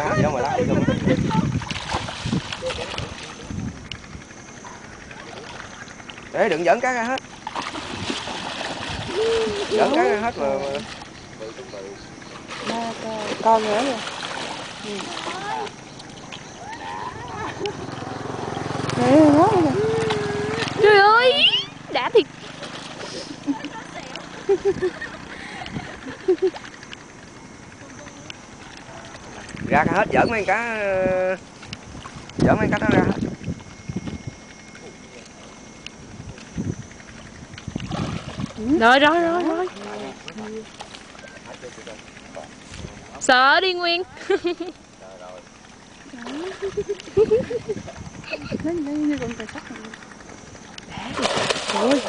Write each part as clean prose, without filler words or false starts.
cá hết giống rồi đó. Để đừng dẫn cá ra hết. Dẫn cá ra hết mà. Ba con nữa rồi. Trời ơi, đã thiệt. Ra hết, dẫn mấy cá đó ra hết. Rồi. Sợ đi Nguyên. Lên đây như con cà sắt này. Ôi.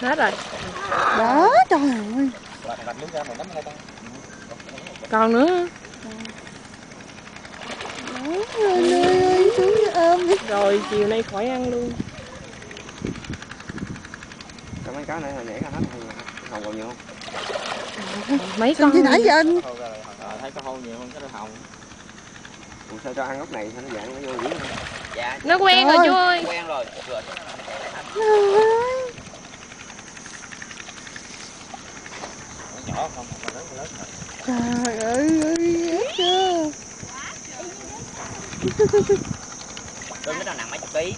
Hết rồi. Đó, trời ơi. Còn nữa. Ơi, xuống ôm đi. Rồi chiều nay khỏi ăn luôn. Cái mấy cá này nhảy ra hết hồng còn nhiều không? Mấy con gì nãy giờ anh thấy có hôn nhiều hơn cái hồng. Ủa sao cho ăn lúc này sao nó dạng nó vô dữ không? Dạ. Nó quen rồi chú ơi. Quen rồi. Nhỏ không, lớn rồi. Trời ơi, ghét chưa. Cưng nó nặng mấy chục ký.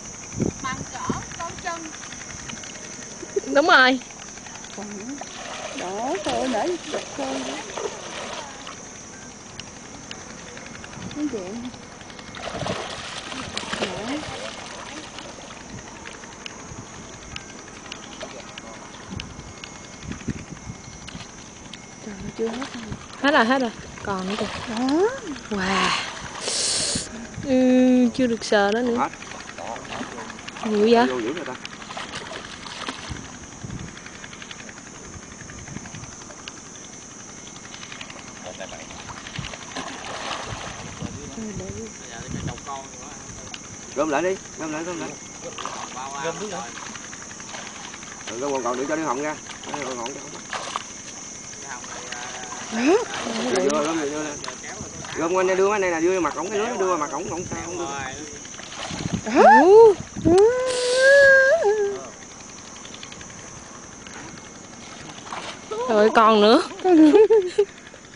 Bằng cỡ con chân. Đúng rồi. Đó, trời ơi, để giật con đó. Nó dạng. Trời ơi, chưa Hết rồi. Còn nữa kìa. Đó. Wow. Chưa được sờ đó nữa. Hết. Nhiều vậy? Vô dữ rồi ta. Gom lại đi, gom lại. Gom nước nữa. Gom còn đừng cho đứa họng ra. Đứa họng cho không bắt. Gom quanh đây đưa cái này là đưa mặt ổng cái lưới, đưa mặt ổng sao không đưa. Rồi còn nữa.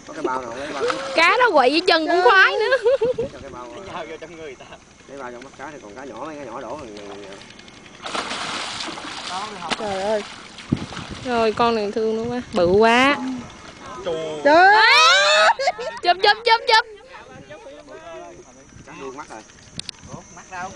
Có cái bao nào cái bao. Cá nó quậy với chân cũng khoái nữa. Cho cái bao vô trong người ta. cái bao trong mắt cá thì còn cá nhỏ mấy cái nhỏ đổ rồi. Trời ơi. Rồi con này thương nó quá, bự quá. Trời ơi. Chụp. Cá luôn mắt rồi. Ủa, mắt đâu?